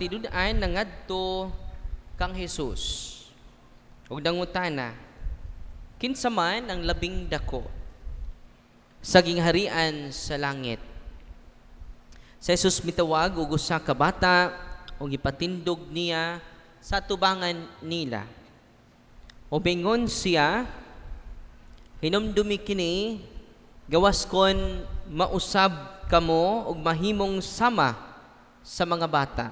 Tidudaan nangadto kang Jesus. Ug nangutana, kinsa man ang labing dako sa gingharian sa langit? Si Jesus mitawag og usa ka bata ug ipatindog niya sa tubangan nila. Ubingon siya, hinumdumi kini gawas kon mausab kamo ug mahimong sama sa mga bata.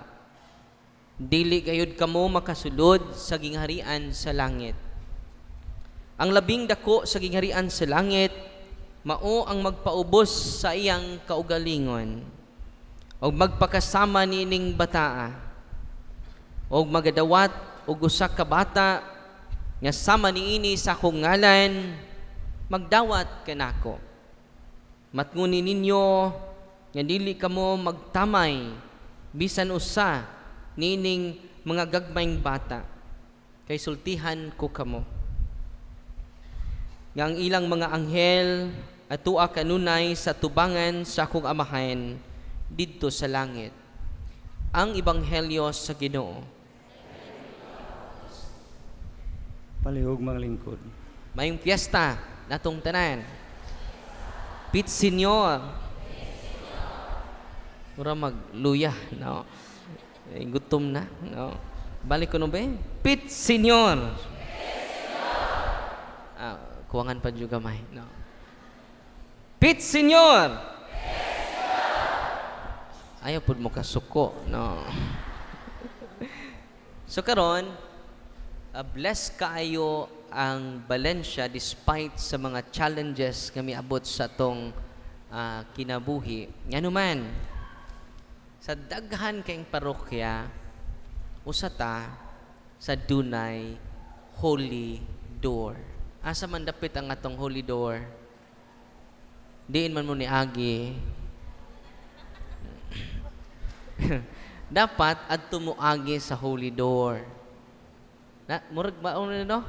Dili gayud kamo makasulod sa gingharian sa langit. Ang labing dako sa gingharian sa langit mao ang magpaubos sa iyang kaugalingon og magpakasama nining bataa og magadawat og usa ka bata nga sama niini sa akong ngalan, magdawat kanako. Matngunin ninyo nga dili kamo magtamay bisan usa nining mga gagmayng bata, kay sultihan ko kamo. Nga ang ilang mga anghel atua kanunay sa tubangan sa akong amahan didto sa langit. Ang ebanghelyo sa Ginoo. Palihog mga lingkod. Mayong fiesta natong tanan. Pit Senyor. Mura magluya, no? Gutom na, no? Balik ko no ba? Pit Senyor. Kuwangan pa juga may, no? Pit Senyor. Ayaw pud mo kasuko, no? So karon, bless kaayo ang Valencia despite sa mga challenges kami abot sa tong kinabuhi. Ngano man, sa daghan kayong parokya, usata sa dunay holy door. Asa man dapit ang atong holy door? Diin man mo ni agi. Dapat adto mo agi sa holy door. Na murag maon no?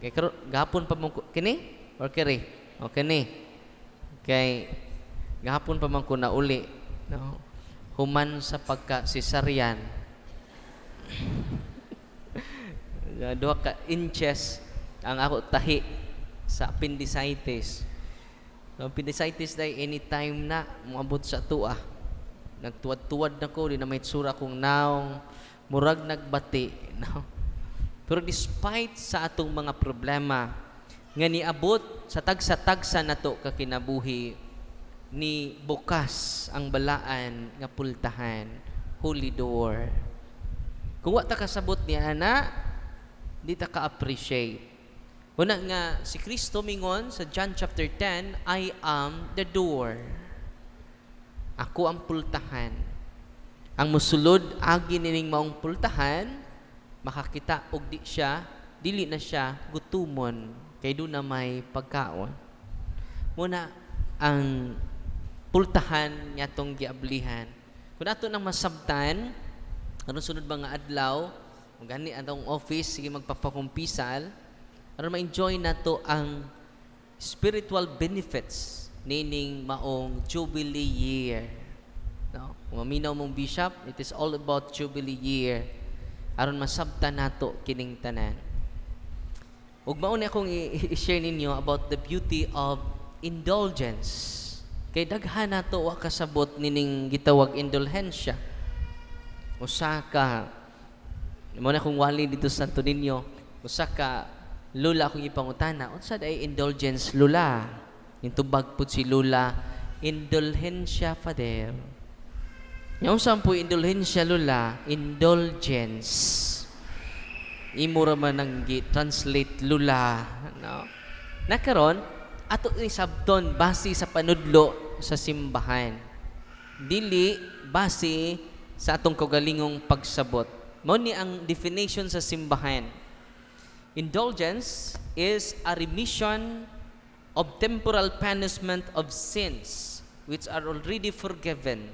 Kay gahapon pa mo kini or kiri? O kini. Kay gahapon pa man ko na uli, no? Human sa pagka-cesarian. 2 ka inches ang ako tahi sa appendicitis. So, appendicitis day anytime na moabot sa tua. Nagtuwad-tuwad na ko, di na may tsura kong naong, murag nagbati. No? Pero despite sa atong mga problema, nga niabot sa tagsa-tagsa na to kakinabuhi, ni bukas ang balaan nga pultahan, holy door. Kung wa ta kasabot ni ana, di ta ka-appreciate. Una nga si Kristo mingon sa John chapter 10, I am the door. Ako ang pultahan. Ang musulod agi nining maong pultahan, makakita og dili na siya gutumon kay do na may pagkaon. Muna ang pultahan niya tong giablihan. Kung ato nang masabtan, ano sunod mga adlaw, gani atong office, sige magpapakumpisal, aron ma-enjoy nato ang spiritual benefits nining maong Jubilee year. No? Kung maminaw mong bishop, it is all about Jubilee year. Aron masabtan nato kining tanan. Ug mao ni akong i-share ninyo about the beauty of indulgence. Kay daghan nato wa kasabot nining gitawag indulhensya. Usa ka mo na kung wali dito sa Santo Niño, usa ka lula akong ipangutana, unsa day indulgence lula? Yung tubag pud si lula, indulhensya father. Yung saan po indulhensya lula, indulgence. Imo ra man ang translate lula, no? Nakaron ato ni sabton base sa panudlo sa simbahan. Dili base sa atong kaugalingong pagsabot. Mao ni ang definition sa simbahan. Indulgence is a remission of temporal punishment of sins which are already forgiven.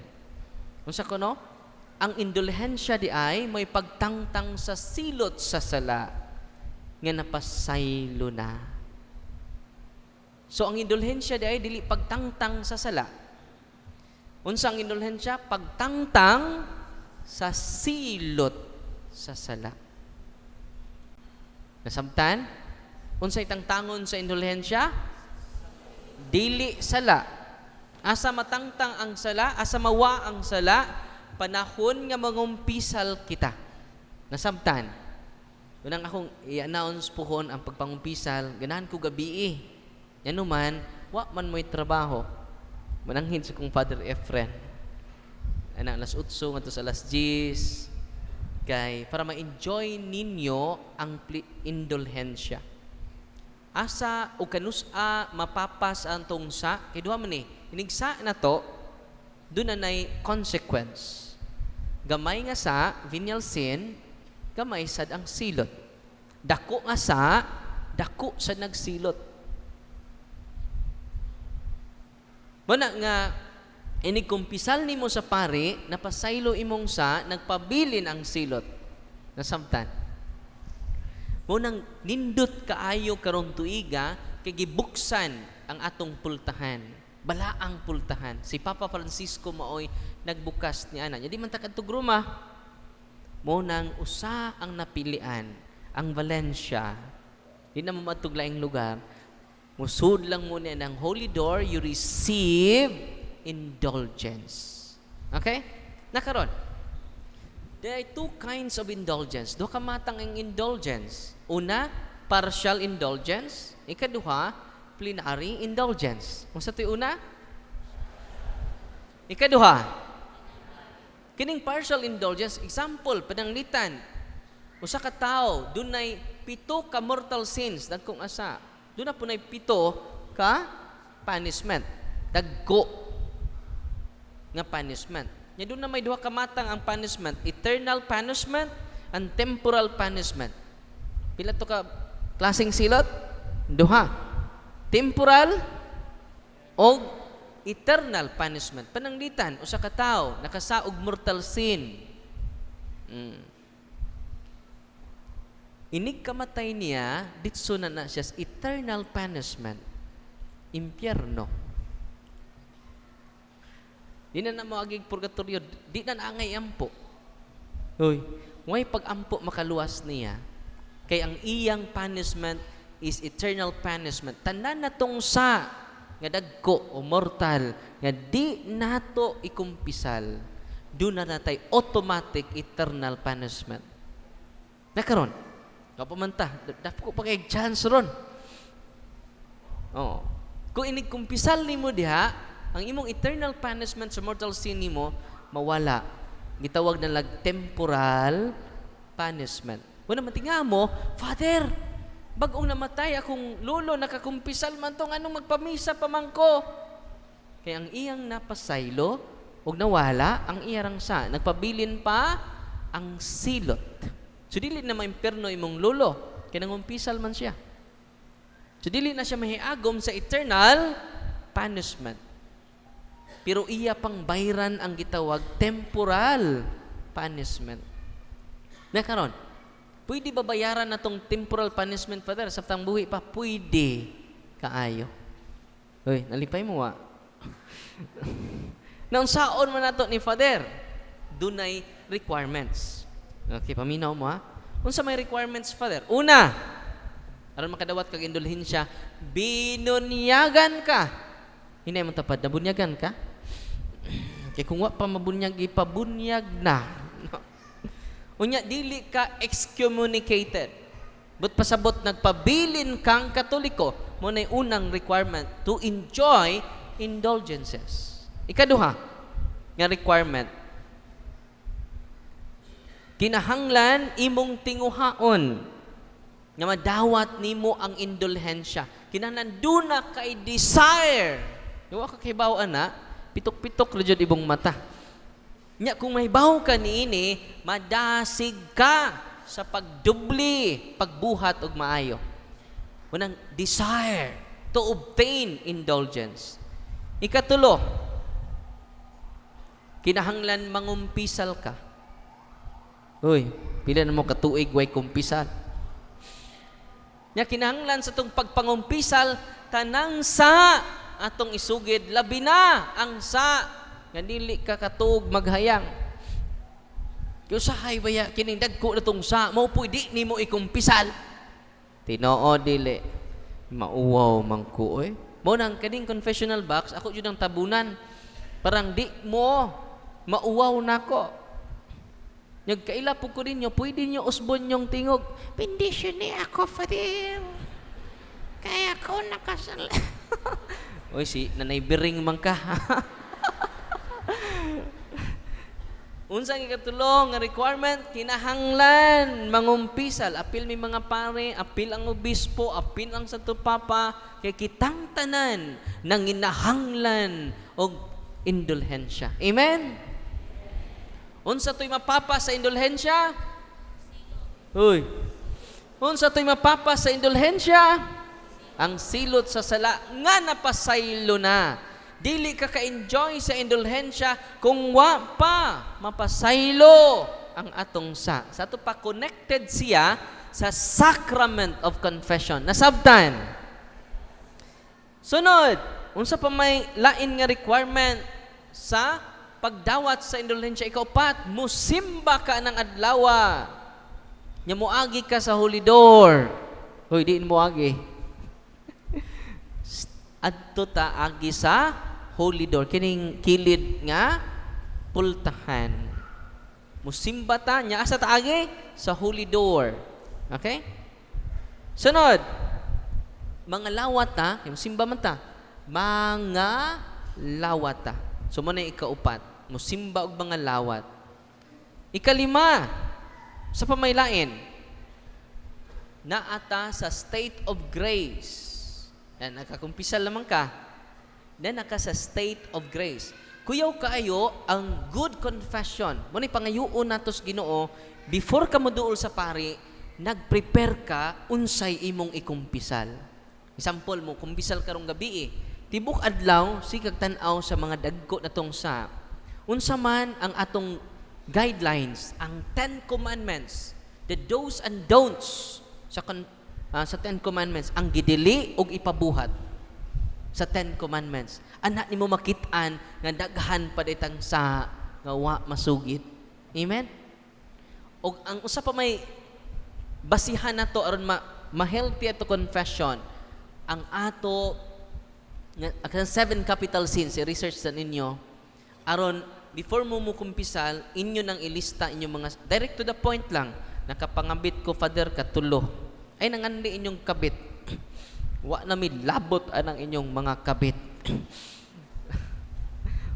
Unsa ko no? Ang indulhensya di ay may pagtangtang sa silot sa sala nga napasaylo na. So ang indulhensya di ay dili pagtangtang sa sala. Unsang indulhensya? Pagtangtang sa silot sa sala. Nasabtan? Unsay tangtangon sa indulhensya? Dili sala. Asa matangtang ang sala, asa mawa ang sala, panahon nga mangumpisal kita. Nasabtan? Unang akong i-announce pohon ang pagpangumpisal, ganahan ko gabi Yan naman, wa man mo'y trabaho. Mananghin sa kong Father Efren. Anak, alas 8 ngadto sa alas 10. Kay, para ma-enjoy ninyo ang indulhensya. Asa o kanusa mapapas ang tungsa, kay duha man hinigsa na to, doon na nay consequence. Gamay nga sa venial sin, gamay sad ang silot. Dako nga sa, dako sa nagsilot. Muna nga, inikumpisal nimo sa pari, napasaylo imong sa, nagpabilin ang silot. Nasamtan. Munang nindot kaayo karon tuiga, kay gibuksan ang atong pultahan. Balaang pultahan. Si Papa Francisco maoy nagbukas ni ana. Di man ta kadtog Roma. Munang usa ang napilian, ang Valencia. Di na mamatug laing lugar. Musud lang muna ng Holy Door, you receive indulgence. Okay? Nakaron. There are two kinds of indulgence. Duha ka matang ang indulgence. Una, partial indulgence. Ikaduha, plenary indulgence. Kung sa ito'y una? Ikaduha. Kining partial indulgence, example, pananglitan. Usa ka tao, dunay 7 ka mortal sins, dagkong asa. Doon na po na 7 ka punishment. Dagko nga punishment. Nya doon na may 2 ka matang ang punishment. Eternal punishment and temporal punishment. Pila to ka klaseng silot? 2. Temporal o eternal punishment. Pananglitan, usa ka tao, nakasaog mortal sin. Inig kamatay niya, ditso na siya sa eternal punishment. Impyerno. Di na maagig purgatorio, di na naangay ampo. Uy, ngay pag-ampo makaluwas niya, kay ang iyang punishment is eternal punishment. Tanan na tong sa, nga dagko o mortal, nga di nato ikumpisal, doon na natay automatic eternal punishment. Nakaroon, kapamanta, dapat ko pa kay chance ron. Oo. Kung inigkumpisal ni mo diha, ang imong eternal punishment sa mortal sin ni mo, mawala. Gitawag na temporal punishment. Wala matinga mo, Father, bagong namatay akong lolo, nakakumpisal man tong anong magpamisa pamangko. Kaya ang iyang napasaylo, huwag nawala, ang iyarang sa, nagpabilin pa ang silot. So, dili na maimperno imong lolo. Kaya nangumpisal man siya. So, dili na siya mahiagom sa eternal punishment. Pero iya pang bayran ang gitawag temporal punishment. Nakaroon, pwede ba bayaran na tong temporal punishment, Father? Sabtang buhi pa, pwede kaayo. Uy, nalipay mo Nang saon man nato ni Father, dunay requirements. Okay, paminaw mo Unsa may requirements, Father? Una, aron makadawat kag indulhensya, binunyagan ka. Hinay mo tapad na bunyagan ka? Kaya kung wa pa mabunyag, ipabunyag na. Unya, dili ka excommunicated. But pasabot, nagpabilin kang Katoliko, mo na unang requirement to enjoy indulgences. Ikaduha, nga requirement, kinahanglan imong tinguhaon nga madawat nimo ang indulhensya. Kinahanglan doon na kay desire. Yung ka kibaw ana, pitok-pitok rajud ibong mata. Nya kung mahibaw ka niini, madasig ka sa pagdubli, pagbuhat og maayo. Unang desire to obtain indulgence. Ikatulo, kinahanglan mangumpisal ka. Uy, pila na mo katuig way kumpisal. Nya kinahanglan sa tong pagpangumpisal, tanang sa atong isugid, labi na ang sa nga dili ka katuog maghayang. Kaya usahay baya kining dagko na tong sa mo pwede nimo ikumpisal. Tinoo dili. Mauwaw man ko eh. Mo nang kaning confessional box ako jud ang tabunan. Parang di mo mauwaw nako. Nagkaila po ko ninyo, pwede nyo usbon yung tingog. Bendisyon ni ako, Father. Kaya ako nakasal. Uy, si nanay biring man ka. Unsang ikatulong nga requirement, kinahanglan mangumpisal. Apil may mga pare, apil ang obispo, apil ang Santo Papa, kay kitang tanan nang inahanglan og indulhensya. Amen? Unsa to'y mapapa sa indulhensya? Uy. Unsa to'y mapapa sa indulhensya? Ang silot sa sala nga napasaylo na. Dili ka ka-enjoy sa indulhensya kung wa pa mapasaylo ang atong sa. Sa ito pa, connected siya sa sacrament of confession. Nasabtan. Sunod, unsa pa may lain nga requirement sa pagdawat sa indulhensya. Ikaw pat, musimba ka ng adlawa. Nya moagi ka sa holy door. Hoy, diin moagi. Adto ta agi sa holy door, kining kilid nga pultahan. Musimba ta nya asa taagi sa holy door. Okay? Sunod. Mga lawat ta, musimba man ta. Mga lawat ta. So mo na ikaupat, musimba og mga lawat. Ikalima, sa pamaylain, naata sa state of grace. Yan, nakakumpisal lamang ka. Then naka sa state of grace. Kuyaw kaayo ang good confession. Muna pangayuon natos Ginoo, before ka moduol sa pari, nag-prepare ka unsay imong ikumpisal. Example mo, kumpisal karong gabi tibok adlaw, sikag tan-aw sa mga dagko natong sa. Unsa man ang atong guidelines, ang 10 commandments, the do's and don'ts sa 10 commandments, ang gidili og ipabuhat sa 10 commandments. Anak nimo makit-an nga daghan pa ditang sa nga wa masugid. Amen? Og ang usa pa may basihan nato aron ma-healthy ato confession, ang ato nga 7 capital sins, i-research sa ninyo aron before mo kumpisal, inyo nang ilista inyong mga direct to the point lang. Nakapangabit ko, Father, katulo. Ay nangandi inyong kabit. Wa na mi labot anang inyong mga kabit.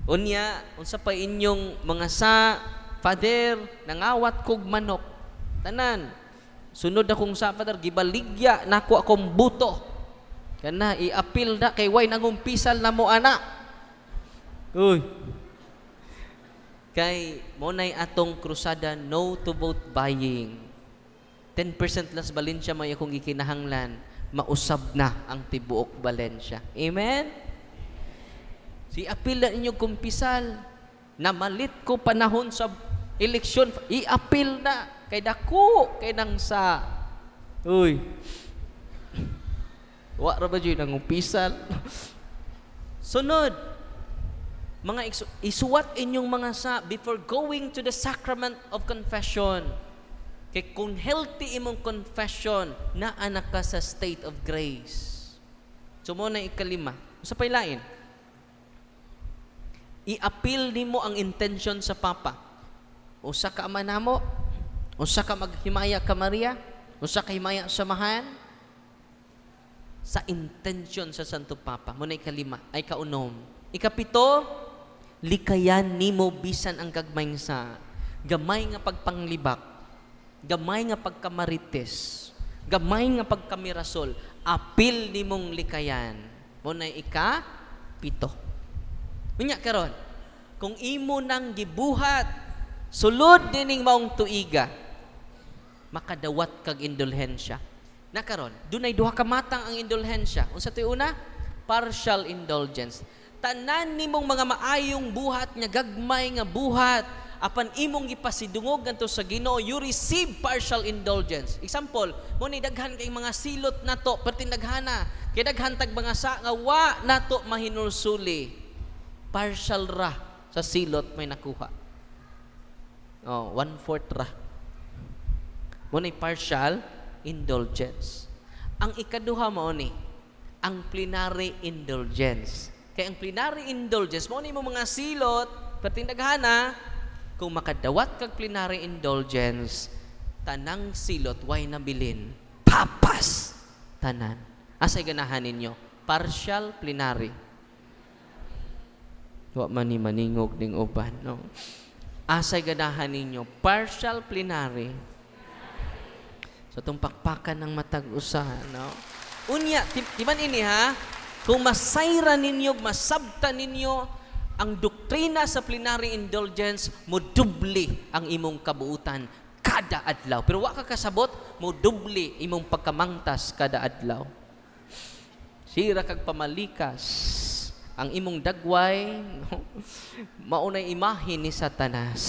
Unya, unsa pa inyong mga sa, Father, nangawat kog manok. Tanan. Sunod akong sa, Father, gibaligya nako akong buto. Kana i-appeal na kay way nangumpisal na mo ana. Uy. Kay mo nay atong krusada no to vote buying. 10% less Valencia may akong ikinahanglan, mausab na ang tibuok Valencia. Amen? Si apil na inyong kumpisal, na malit ko panahon sa eleksyon, i-apil na, kay dako, kay nang sa, uy, wa ra ba dyan ang umpisal? Sunod, mga isuwat inyong mga sa, before going to the sacrament of confession, kay kung healthy imong confession, na anak ka sa state of grace. So mo na ikalima. Sa pailain, i-appeal nimo ang intention sa Papa. Usa ka ama namo, usa ka maghimaya ka Maria, usa ka himaya samahan, sa intention sa Santo Papa. Mo na ikalima, ay kaunom. Ikapito, likayan nimo bisan ang gagmayng sa gamay nga pagpanglibak, gamay nga pagkamarites, gamay nga pagkamirasol, apil nimong likayan. Mo na ikapito. Unya karon, kung imo nang gibuhat, sulod dining maong tuiga, makadawat kag indulhensya. Na karon, dunay duha ka matang ang indulhensya. Unsa toy una? Partial indulgence. Tanan nimong mga maayong buhat nga gagmay nga buhat, apan imong gipasidungog ngadto sa Ginoo, you receive partial indulgence. Example, mo ni daghan kay mga silot nato, pertin daghana, kay daghan tag mga sa nga wa nato mahinulsuli. Partial ra sa silot may nakuha. Oh, 1/4 ra. Mo ni partial indulgence. Ang ikaduha mao ni ang plenary indulgence. Kaya ang plenary indulgence mo ni mo mga silot patindaghana kung makadawat kag plenary indulgence tanang silot way nabilin papas tanan. Asay ganahan ninyo? Partial plenary. Wa man ni maningog ning uban, no? Asay ganahan ninyo? Partial plenary. So itong pakpakan ng matag usa, no? Unya, timan ini ha, kung masayra ninyo, masabta ninyo ang doktrina sa plenary indulgence, mo dubli ang imong kabuutan kada adlaw. Pero wa ka kasabot, mo dubli imong pagkamangtas kada adlaw. Sira kag pamalikas ang imong dagway, no? Maunay imahe ni Satanas.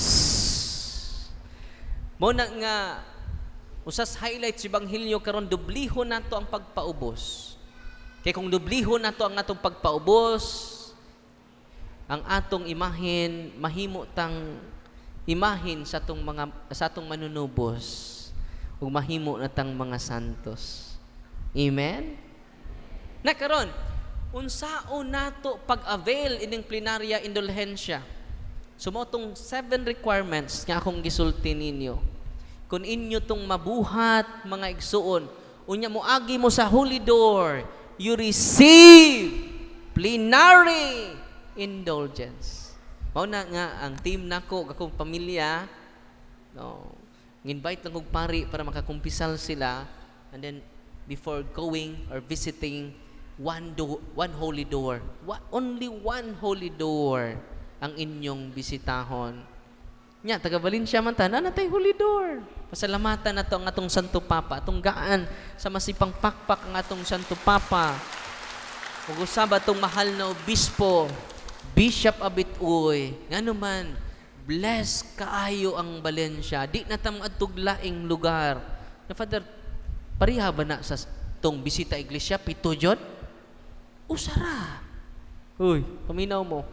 Mo na nga usas highlight si Ebanghelyo karon, dublihon nato ang pagpaubos. Kay kung dublihon nato ang atong pagpaubos, ang atong imahin mahimo tang imahin sa atong manunubos ug mahimo na tang mga santos. Amen. Na karon, unsaon nato pag-avail ining plenarya indulhensya? Sumotong 7 requirements nga akong gisulti ninyo. Kung inyo tong mabuhat, mga igsuon, unya mo agi mo sa holy door, you receive plenary indulgence. Mao na nga ang team nako, akong pamilya, no, invite lang kong pari para makakumpisal sila, and then before going or visiting one holy door, only one holy door ang inyong bisitahon. Nya taga Valencia man ta, na tay holy door. Pasalamatan nato ang atong Santo Papa, atong gaan sa masipang pakpak ang atong Santo Papa. Ug usab atong mahal na obispo, Bishop Abit-uy. Ngano man, bless kaayo ang Valencia. Di na ta maadtog laing lugar. Na Father, pariha ba na sa tong bisita iglesia pito jud? Usara. Uy, paminaw mo.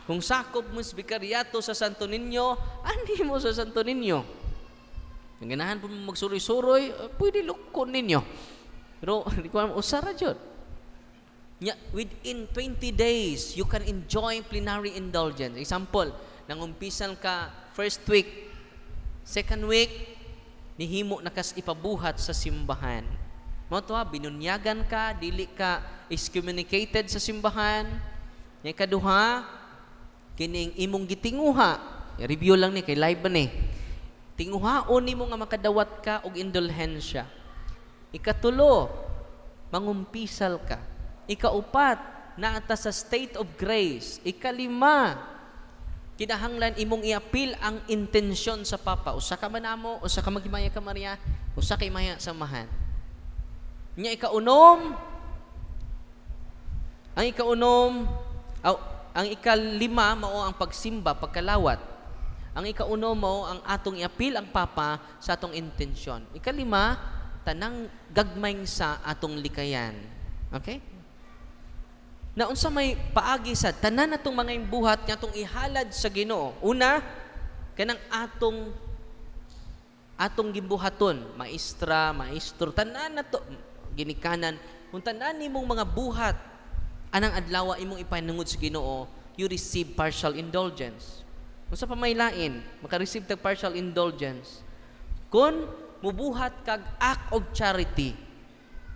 Kung sakop mo sa bikaryato sa Santo Niño, ani mo sa Santo Niño. Ang ganahan po magsuroy-suroy, pwede lukon ninyo. Pero, hindi ko alam, usara dyan. Within 20 days, you can enjoy plenary indulgence. Example, nangumpisan ka first week, second week, nihimo na kas ipabuhat sa simbahan. Mo to ha, binunyagan ka, dili ka excommunicated sa simbahan. Yung kaduha, kining imong gitinguha. I-review lang ni, kay live ba ni? Tinguhaon nimo nga makadawat ka og indulhensya. Ikatulo, mangumpisal ka. Ikaupat, naata sa state of grace. Ikalima, kinahanglan imong iapil ang intensyon sa Papa. Usa ka manamo, usa ka maghimaya ka Maria, usa ka imaya samahan. Nya ang ikalima mao ang pagsimba, pagkalawat. Ang ikauno mo, ang atong iapil ang Papa sa atong intensyon. Ikalima, tanang gagmayng sa atong likayan. Okay? Na unsa may paagi sa tanan natong mga imbuhat nga atong ihalad sa Ginoo. Una, kanang atong gimbuhaton, maestro, tanan nato ginikanan, kung tanan nimong mga buhat anang adlaw imong ipanungod sa Ginoo, you receive partial indulgence. Kung sa pamaylain, maka-receive tag partial indulgence. Kung mubuhat kag act of charity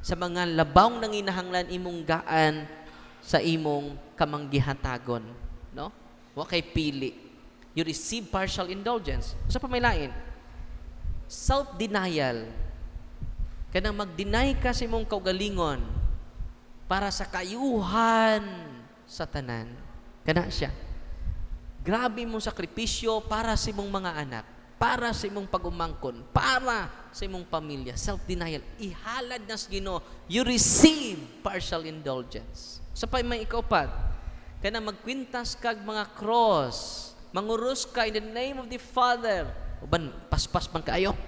sa mga labawng nang inahanglan imong gaan sa imong kamanggihatagon, no? Wa kay pili. You receive partial indulgence. Kung sa pamaylain, self-denial. Kanang mag-deny ka sa imong kaugalingon para sa kayuhan sa tanan. Kana siya. Grabe mong sakripisyo para sa imong mga anak, para sa imong pag-umangkon, para sa imong pamilya. Self-denial. Ihalad na sa Ginoo. You receive partial indulgence. Sa pa may ikaupat, kana magkwintas kag mga cross, manguros ka in the name of the Father. Uban, paspas man kaayo.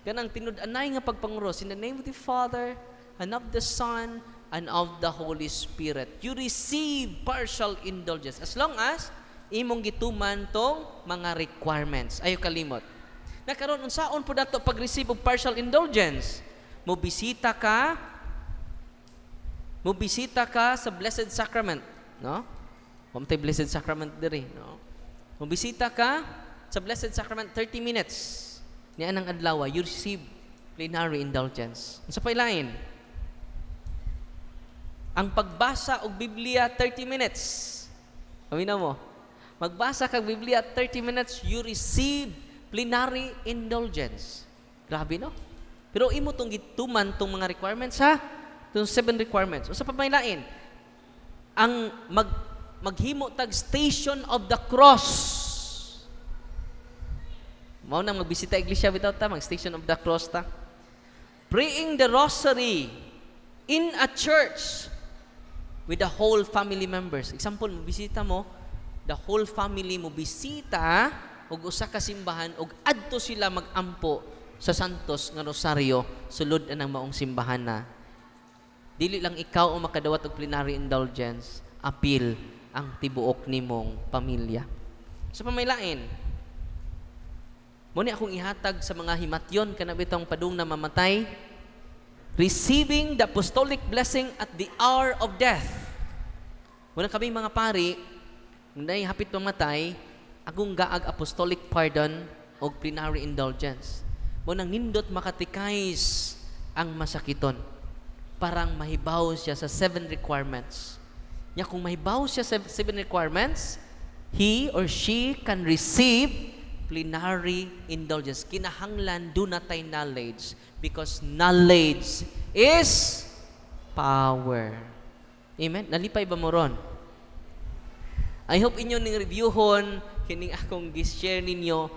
Kanang tinud-anay nga pagpanguros in the name of the Father, and of the Son, and of the Holy Spirit. You receive partial indulgence. As long as imong gituman tong mga requirements. Ayo kalimot. Nakaroon unsaon po dato pag-receive og partial indulgence? Mobisita ka sa Blessed Sacrament, no? Pamtay Blessed Sacrament diri, no? Mobisita ka sa Blessed Sacrament 30 minutes. Niya nang adlaw, you receive plenary indulgence. Unsa pay lain? Ang pagbasa og Biblia 30 minutes. Amina mo. Magbasa kag Biblia 30 minutes, you receive plenary indulgence. Grabe, no? Pero imo tong gituman tong mga requirements, ha? Itong 7 requirements. Usa pa may lain? Ang maghimo tag Station of the Cross. Mao nang magbisita iglesia bitaw ta, mag Station of the Cross ta. Praying the Rosary in a church with the whole family members. Example, mabisita mo, the whole family mo bisita og usa ka simbahan og adto sila magampo sa Santos nga Rosaryo sulod anang maong simbahan na. Dili lang ikaw ang makadawat og plenary indulgence, apil ang tibuok nimong pamilya. Sa pamailain, muni akong ihatag sa mga himatyon kana bitong padung na mamatay, receiving the apostolic blessing at the hour of death. Muna kami mga pari, ngunay hapit mamatay, agong gaag apostolic pardon o plenary indulgence. Munang nindot makatikais ang masakiton. Parang mahibaw siya sa 7 requirements. Nya kung mahibaw siya sa 7 requirements, he or she can receive plenary indulgence. Kinahanglan do na tay knowledge because knowledge is power. Amen? Nalipay ba mo ron? I hope inyo ning reviewhon kining akong gi-share ninyo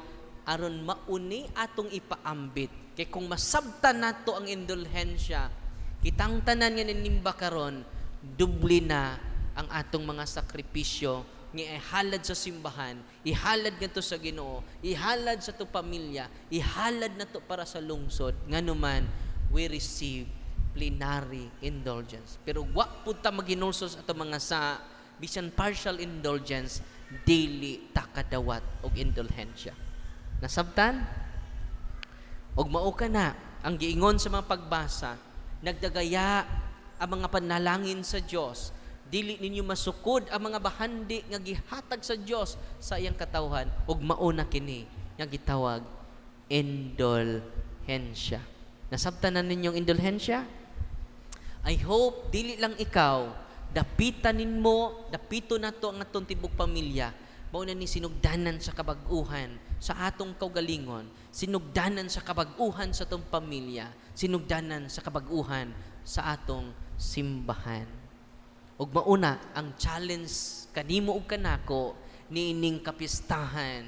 aron mauni atong ipaambit. Kay kung masabtan nato ang indulhensya, kitang tanan nga ninimba karon, dubli na ang atong mga sakripisyo nga ihalad sa simbahan, ihalad ngadto sa Ginoo, ihalad sa to pamilya, ihalad na to para sa lungsod. Nganuman we receive plenary indulgence. Pero wa pud ta maginulsos ato mga sa bisan partial indulgence, dili ta kadawat og indulhensya. Nasabtan? Og mao ka na ang giingon sa mga pagbasa, nagdagaya ang mga panalangin sa Dios. Dili ninyo masukod ang mga bahandi nga gihatag sa Dios sa iyang katawhan ug mao na kini nga gitawag indulhensya. Nasabtan na ninyong indulhensya? I hope dili lang ikaw dapitan ninmo, dapito nato ang atong tibok pamilya. Mao na ni sinugdanan sa kabag-uhan sa atong kaugalingon, sinugdanan sa kabag-uhan sa atong pamilya, sinugdanan sa kabag-uhan sa atong simbahan. Ug mauna ang challenge kanimo ug kanako niining kapistahan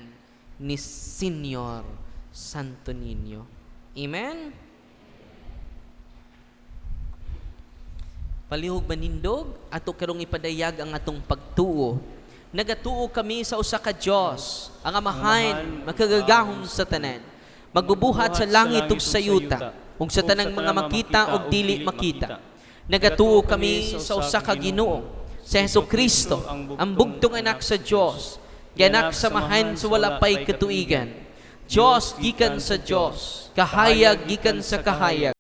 ni Senior Santo Niño. Amen. Palihog manindog ato karong ipadayag ang atong pagtuo. Nagatuo kami sa usa ka Dios, ang amahan makagagahom sa tanan. Magbubuhat sa langit ug sa yuta, ug sa tanang mga makita ug dili makita. Nagatuo kami sa usa ka Ginoo, si Hesukristo, ang bugtong anak sa Dios, gianak sa mahan sa wala pay katuigan. Dios gikan sa Dios, kahayag gikan sa kahayag.